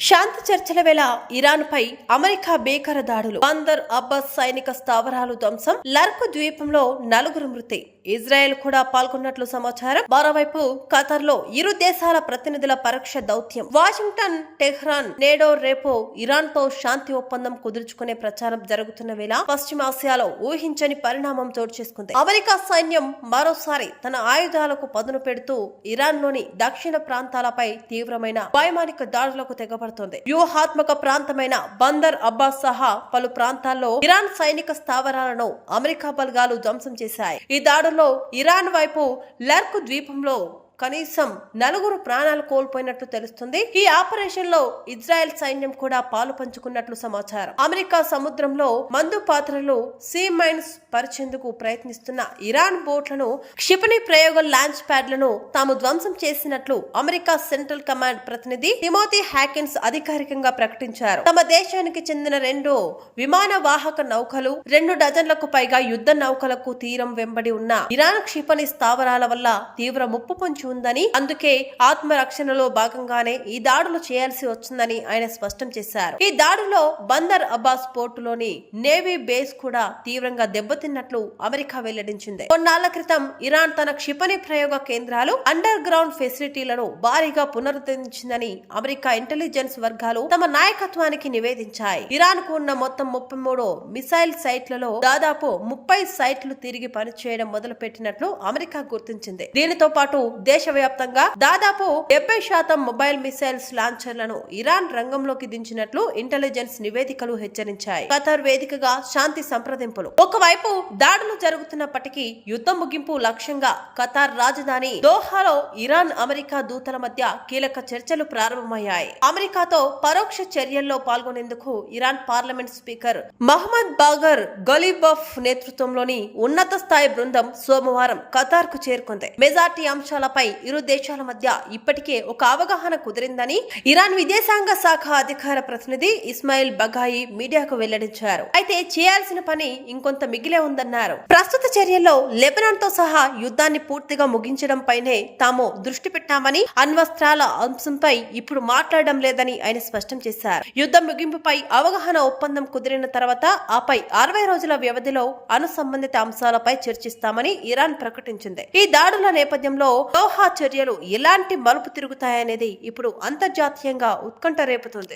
శాంతి చర్చల వేళ ఇరాన్ పై అమెరికా భీకర దాడులు, బందర్ అబ్బాస్ సైనిక స్థావరాలు ధ్వంసం, లర్క్ ద్వీపంలో 4 మృతి. ఇజ్రాయెల్ కూడా పాల్గొన్నట్లు సమాచారం. మరోవైపు ఖతర్ లో ఇరు దేశాల ప్రతినిధుల పరోక్ష దౌత్యం. వాషింగ్టన్, టెహ్రాన్ నేడో రేపో ఇరాన్ తో శాంతి ఒప్పందం కుదుర్చుకునే ప్రచారం జరుగుతున్న వేళ పశ్చిమాసియాలో ఊహించని పరిణామం చోటు చేసుకుంది. అమెరికా సైన్యం మరోసారి తన ఆయుధాలకు పదును పెడుతూ ఇరాన్ లోని దక్షిణ ప్రాంతాలపై తీవ్రమైన వైమానిక దాడులకు తెగబడుతోంది. వ్యూహాత్మక ప్రాంతమైన బందర్ అబ్బాస్ సహా పలు ప్రాంతాల్లో ఇరాన్ సైనిక స్థావరాలను అమెరికా బలగాలు ధ్వంసం చేశాయి. ఈ దాడుల్లో ఇరాన్ వైపు లర్క్ ద్వీపంలో కనీసం 4 ప్రాణాలు కోల్పోయినట్లు తెలుస్తుంది. ఈ ఆపరేషన్ లో ఇజ్రాయెల్ సైన్యం కూడా పాలు పంచుకున్నట్లు సమాచారం. అమెరికా సముద్రంలో మందు పాత్రలు, సీ మైన్స్ పరిచేందుకు ప్రయత్నిస్తున్న ఇరాన్ బోట్లను, క్షిపణి ప్రయోగ లాంచ్ ప్యాడ్లను తాము ధ్వంసం చేసినట్లు అమెరికా సెంట్రల్ కమాండ్ ప్రతినిధి తిమోథీ హ్యాకిన్స్ అధికారికంగా ప్రకటించారు. తమ దేశానికి చెందిన 2 విమాన వాహక నౌకలు, 2 డజన్లకు పైగా యుద్ధ నౌకలకు తీరం వెంబడి ఉన్న ఇరాన్ క్షిపణి స్థావరాల వల్ల తీవ్ర ముప్పు పొంచి ఉందని, అందుకే ఆత్మరక్షణలో భాగంగానే ఈ దాడులు చేయాల్సి వచ్చిందని ఆయన స్పష్టం చేశారు. ఈ దాడిలో బందర్ అబ్బాస్ పోర్టులోని నేవీ బేస్ కూడా తీవ్రంగా దెబ్బతిన్నట్లు అమెరికా వెల్లడించింది. కొన్నాళ్ల క్రితం ఇరాన్ తన క్షిపణి ప్రయోగ కేంద్రాలు, అండర్ గ్రౌండ్ ఫెసిలిటీలను భారీగా పునరుద్ధరించిందని అమెరికా ఇంటెలిజెన్స్ వర్గాలు తమ నాయకత్వానికి నివేదించాయి. ఇరాన్ కు ఉన్న మొత్తం 33 మిసైల్ సైట్లలో దాదాపు 30 సైట్లు తిరిగి పనిచేయడం మొదలుపెట్టినట్లు అమెరికా గుర్తించింది. దీనితో పాటు దేశవ్యాప్తంగా దాదాపు 70% మొబైల్ మిసైల్స్ లాంచర్లను ఇరాన్ రంగంలోకి దించినట్లు ఇంటెలిజెన్స్ నివేదికలు హెచ్చరించాయి. ఖతర్ వేదికగా శాంతి సంప్రదింపులు. ఒకవైపు దాడులు జరుగుతున్నప్పటికీ యుద్ధ ముగింపు లక్ష్యంగా ఖతార్ రాజధాని దోహాలో ఇరాన్, అమెరికా దూతల మధ్య కీలక చర్చలు ప్రారంభమయ్యాయి. అమెరికాతో పరోక్ష చర్యల్లో పాల్గొనేందుకు Iran parliament speaker Mohammad Bagar గలీబఫ్ నేతృత్వంలోని ఉన్నత స్థాయి బృందం సోమవారం ఖతార్ కు చేరుకుంది. మెజార్టీ అంశాలపై ఇరు దేశాల మధ్య ఇప్పటికే ఒక అవగాహన కుదిరిందని ఇరాన్ విదేశాంగ శాఖ అధికార ప్రతినిధి ఇస్మాయిల్ బగాయి మీడియాకు వెల్లడించారు. అయితే చేయాల్సిన పని ఇంకొంత మిగిలే ఉందన్నారు. ప్రస్తుత చర్యల్లో లెబనాన్ తో సహా యుద్ధాన్ని పూర్తిగా ముగించడం పైనే తాము దృష్టి పెట్టామని, అణ్వస్త్రాల అంశంపై ఇప్పుడు మాట్లాడడం లేదని ఆయన స్పష్టం చేశారు. యుద్ధం ముగింపుపై అవగాహన ఒప్పందం కుదిరిన తర్వాత ఆపై 60 రోజుల వ్యవధిలో అణు సంబంధిత అంశాలపై చర్చిస్తామని ఇరాన్ ప్రకటించింది. ఈ దాడుల నేపథ్యంలో దోహా చర్యలు ఎలాంటి మలుపు తిరుగుతాయనేది ఇప్పుడు అంతర్జాతీయంగా ఉత్కంఠ రేపుతుంది.